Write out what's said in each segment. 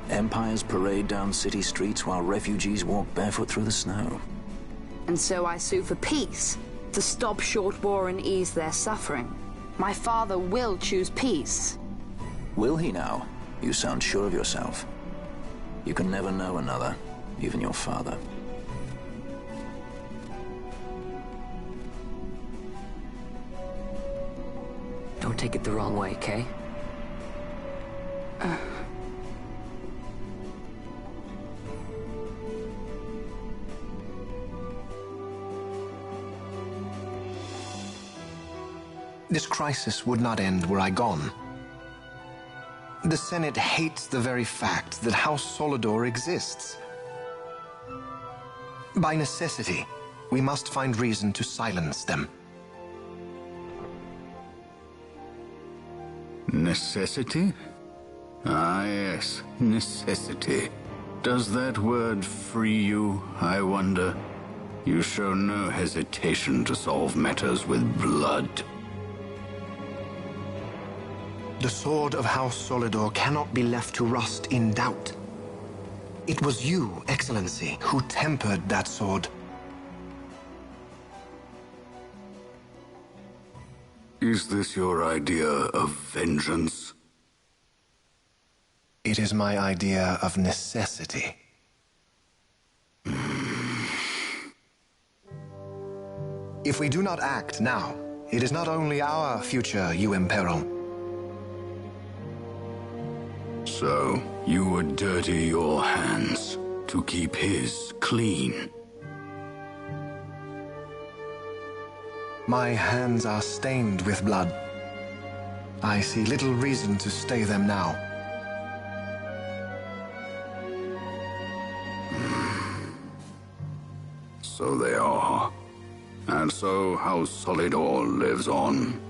Empires parade down city streets while refugees walk barefoot through the snow. And so I sue for peace, to stop short war and ease their suffering. My father will choose peace. Will he now? You sound sure of yourself. You can never know another, even your father. Don't take it the wrong way, Kay? This crisis would not end were I gone. The Senate hates the very fact that House Solidor exists. By necessity, we must find reason to silence them. Necessity? Ah, yes, necessity. Does that word free you, I wonder? You show no hesitation to solve matters with blood. The sword of House Solidor cannot be left to rust in doubt. It was you, Excellency, who tempered that sword. Is this your idea of vengeance? It is my idea of necessity. If we do not act now, it is not only our future you imperil. So, you would dirty your hands to keep his clean. My hands are stained with blood. I see little reason to stay them now. So they are. And so House Solidor lives on.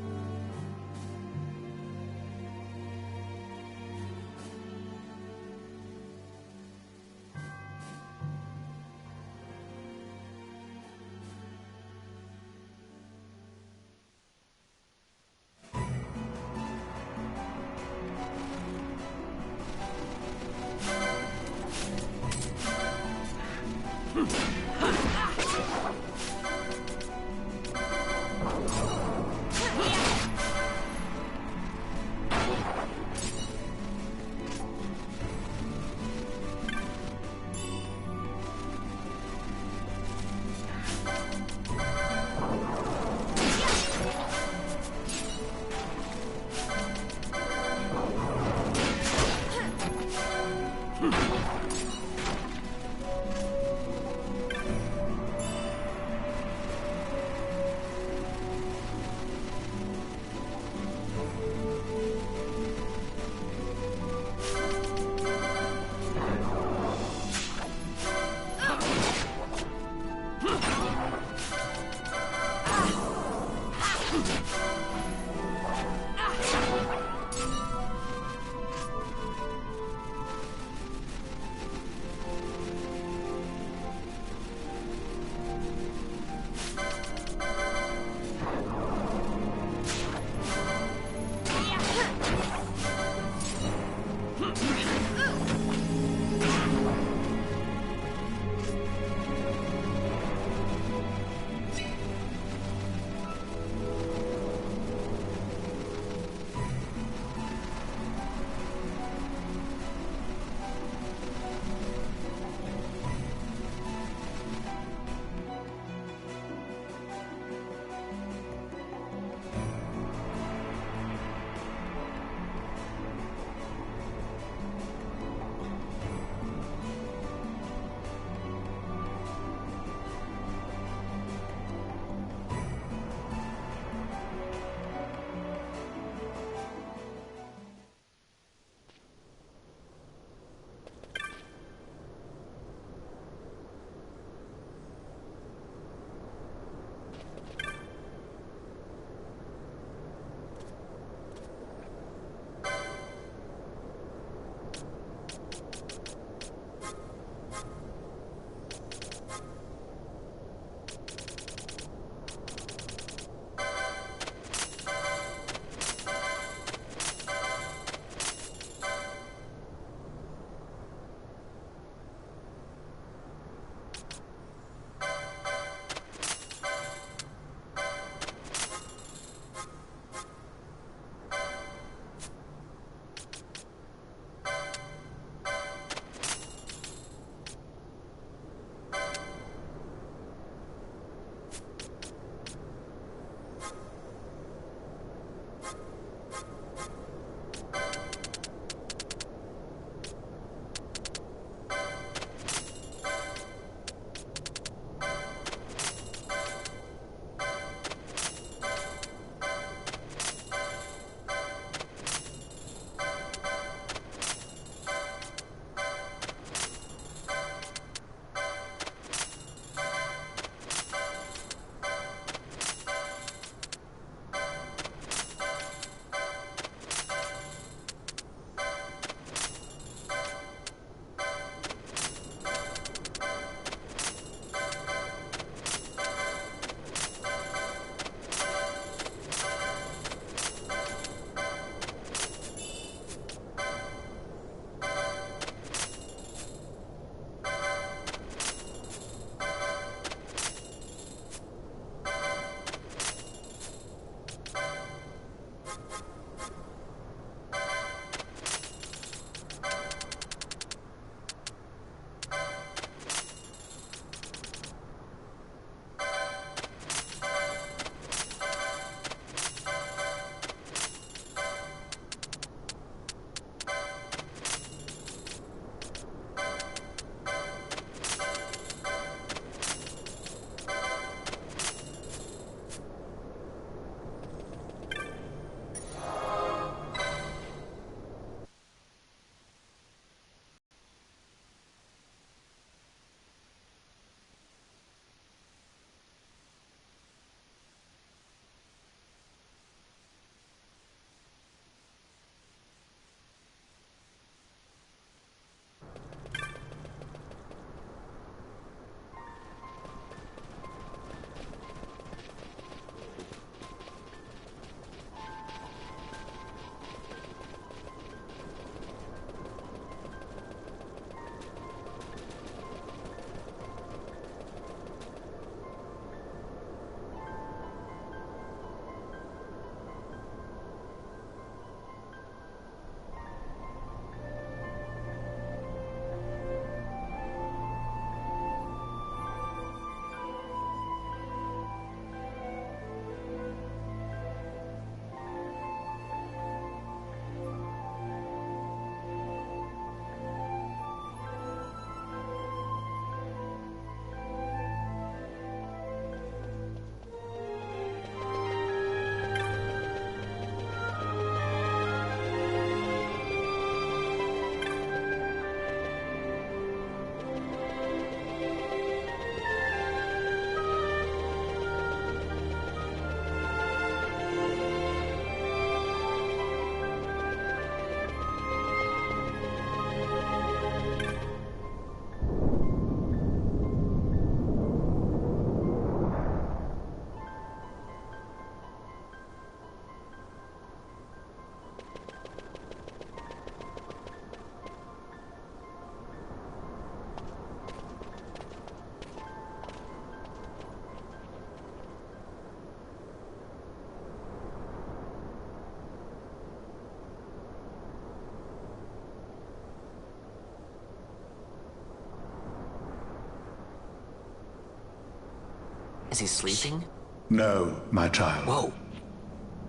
Is he sleeping? No, my child. Whoa.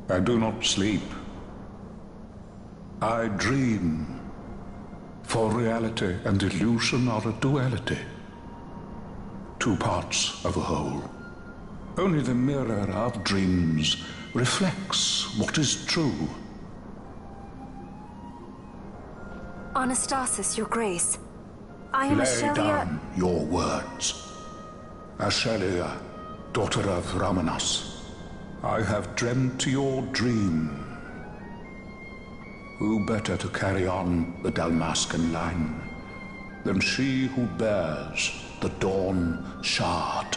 I do not sleep. I dream. For reality and illusion are a duality. Two parts of a whole. Only the mirror of dreams reflects what is true. Anastasis, Your Grace. I am Lay Ashelia. down your words. Ashelia, daughter of Ramanas, I have dreamt your dream. Who better to carry on the Dalmascan line than she who bears the Dawn Shard?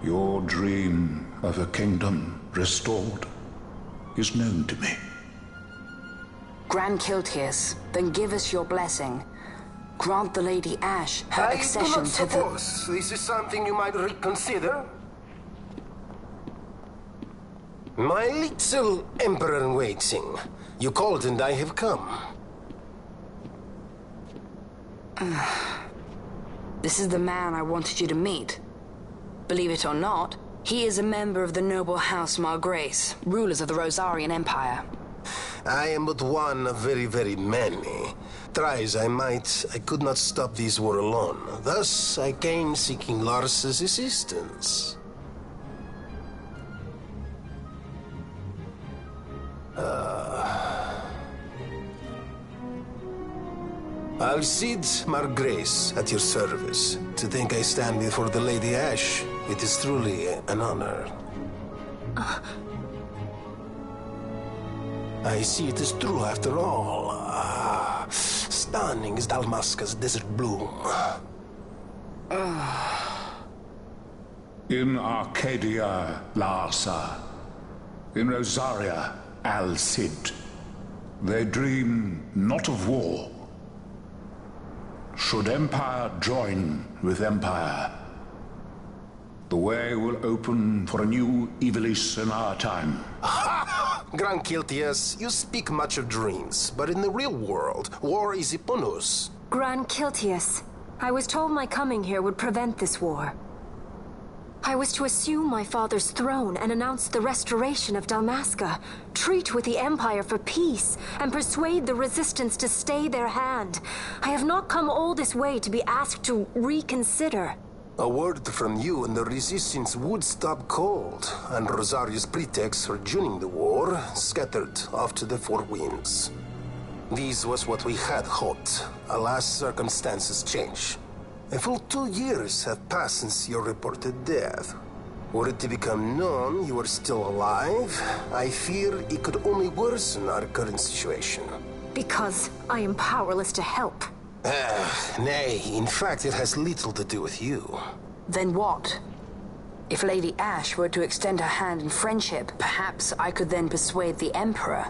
Your dream of a kingdom restored is known to me. Grand Kiltias, then give us your blessing. Grant the Lady Ash her accession to the... I do not suppose this is something you might reconsider. My little Emperor-in-waiting. You called and I have come. This is the man I wanted you to meet. Believe it or not, he is a member of the noble house Margrace, rulers of the Rosarian Empire. I am but one of very, very many. Try as I might, I could not stop this war alone. Thus, I came seeking Lars's assistance. Alcide Margrace at your service. To think I stand before the Lady Ash, it is truly an honor. I see it is true after all. Stunning is Dalmasca's desert bloom. In Arcadia, Larsa. In Rosaria, Alcid. They dream not of war. Should empire join with empire, the way will open for a new Evilis in our time. Grand Kiltias, you speak much of dreams, but in the real world, war is upon us. Grand Kiltias, I was told my coming here would prevent this war. I was to assume my father's throne and announce the restoration of Dalmasca, treat with the Empire for peace, and persuade the Resistance to stay their hand. I have not come all this way to be asked to reconsider. A word from you and the Resistance would stop cold, and Rosaria's pretext for joining the war scattered off to the four winds. This was what we had hoped. Alas, circumstances change. A full 2 years have passed since your reported death. Were it to become known you are still alive, I fear it could only worsen our current situation. Because I am powerless to help. Nay, in fact it has little to do with you. Then what? If Lady Ash were to extend her hand in friendship, perhaps I could then persuade the Emperor.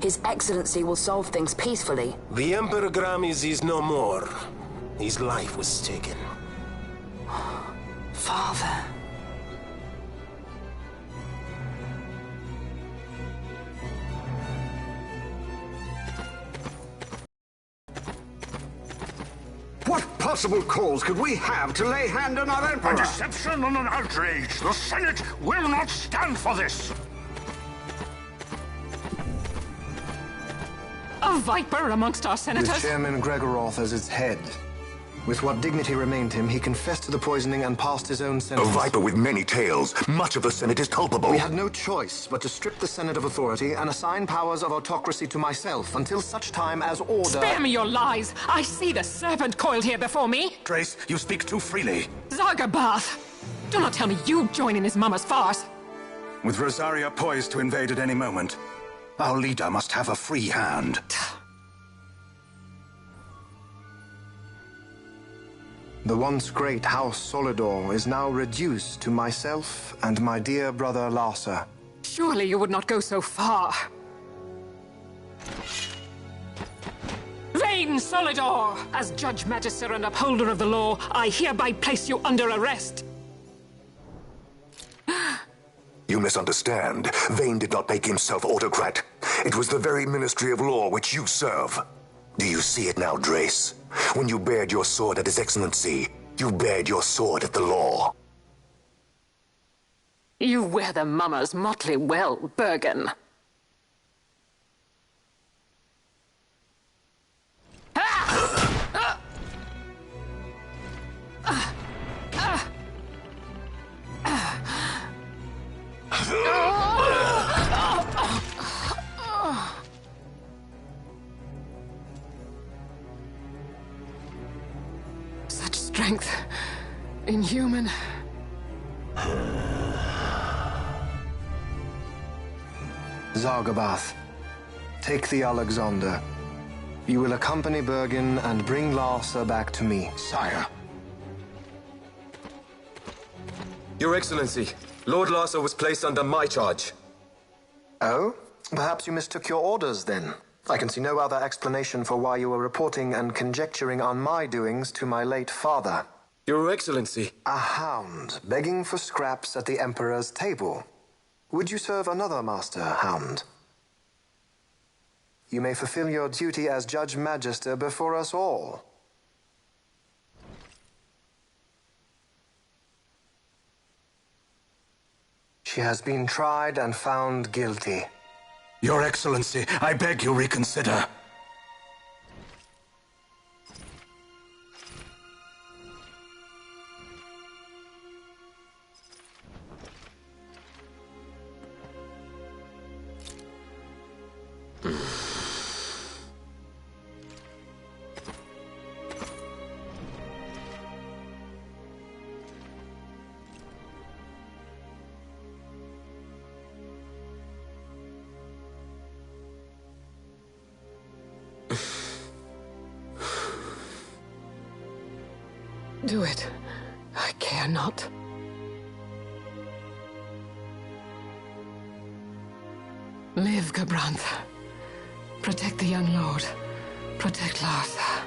His Excellency will solve things peacefully. The Emperor Gramis is no more. His life was taken. Father. What possible cause could we have to lay hand on our Emperor? A deception and an outrage! The Senate will not stand for this! A viper amongst our senators? With Chairman Gregoroth as its head. With what dignity remained him, he confessed to the poisoning and passed his own A sentence. viper with many tails. Much of the Senate is culpable. We had no choice but to strip the Senate of authority and assign powers of autocracy to myself until such time as order... Spare me your lies! I see the serpent coiled here before me! Trace, you speak too freely. Zargabath! Do not tell me you join in his mama's farce! With Rosaria poised to invade at any moment, our leader must have a free hand. The once great House Solidor is now reduced to myself and my dear brother Larsa. Surely you would not go so far. Vain Solidor! As Judge Magister and upholder of the law, I hereby place you under arrest. You misunderstand. Vane did not make himself autocrat. It was the very Ministry of Law which you serve. Do you see it now, Drace? When you bared your sword at His Excellency, You bared your sword at the law. You wear the mummers motley well, Bergen. Such strength. Inhuman. Zargabath, take the Alexander. You will accompany Bergen and bring Larsa back to me. Sire. Your Excellency, Lord Larsa was placed under my charge. Oh? Perhaps you mistook your orders, then. I can see no other explanation for why you were reporting and conjecturing on my doings to my late father. Your Excellency. A hound begging for scraps at the Emperor's table. Would you serve another master, Hound? You may fulfill your duty as Judge Magister before us all. She has been tried and found guilty. Your Excellency, I beg you reconsider. Do it. I care not. Live, Gabranth. Protect the young lord. Protect Larsa.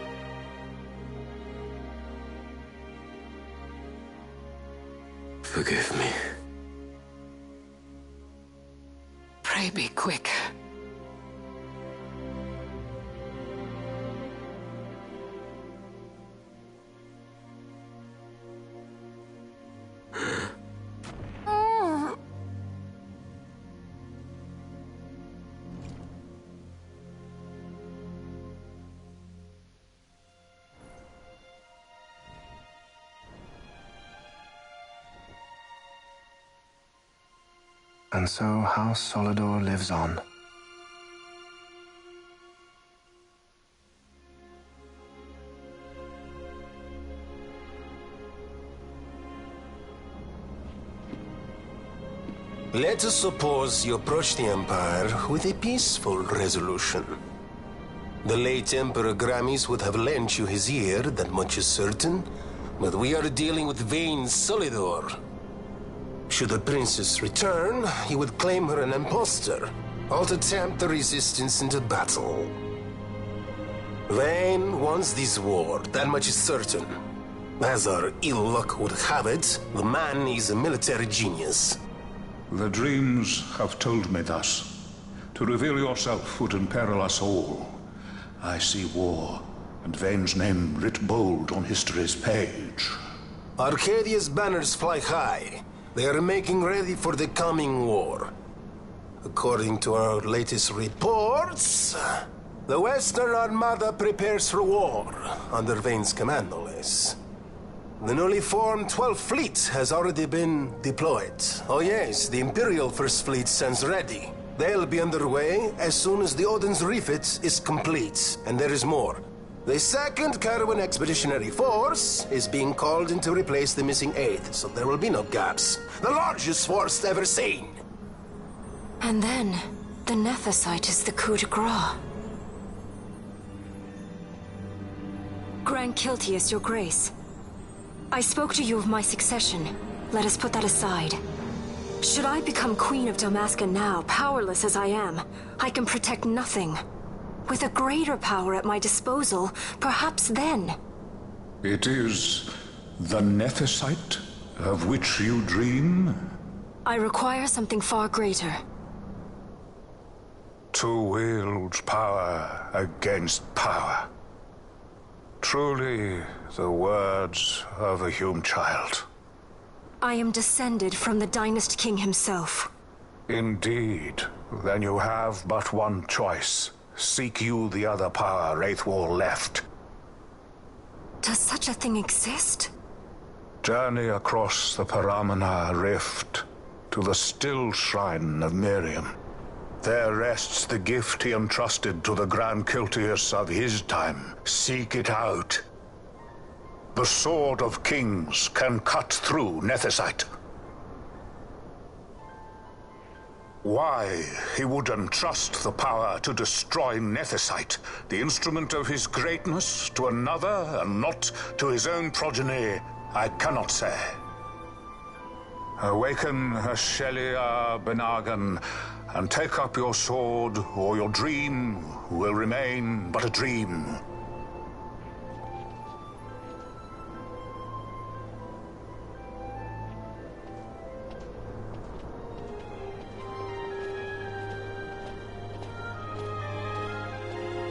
Forgive me. Pray be quick. And so House Solidor lives on. Let us suppose you approach the Empire with a peaceful resolution. The late Emperor Gramis would have lent you his ear, that much is certain, but we are dealing with vain Solidor. Should the princess return, he would claim her an impostor, or to tempt the resistance into battle. Vayne wants this war, that much is certain. As our ill luck would have it, the man is a military genius. The dreams have told me thus. To reveal yourself would imperil us all. I see war, and Vayne's name writ bold on history's page. Arcadia's banners fly high. They are making ready for the coming war. According to our latest reports, the Western Armada prepares for war, under Vayne's command, no less. The newly formed 12th Fleet has already been deployed. Oh yes, the Imperial First Fleet stands ready. They'll be underway as soon as the Odin's refit is complete. And there is more. The 2nd Caravan Expeditionary Force is being called in to replace the missing 8th, so there will be no gaps. The largest force ever seen. And then, the Nethicite is the coup de grace. Grand Kiltius, your grace. I spoke to you of my succession. Let us put that aside. Should I become Queen of Dalmasca now, powerless as I am, I can protect nothing. With a greater power at my disposal, perhaps then. It is the Nethicite of which you dream? I require something far greater. To wield power against power. Truly, the words of a human child. I am descended from the Dynast King himself. Indeed. Then you have but one choice. Seek you the other power Wraithwall left. Does such a thing exist? Journey across the Paramana Rift to the still shrine of Miriam. There rests the gift he entrusted to the Grand Kiltius of his time. Seek it out. The Sword of Kings can cut through Nethicite. Why he would entrust the power to destroy Nethicite, the instrument of his greatness, to another and not to his own progeny, I cannot say. Awaken Shelia Benagan and take up your sword, or your dream will remain but a dream.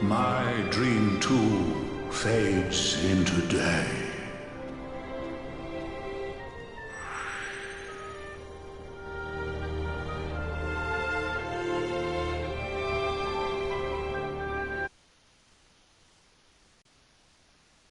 My dream too fades into day.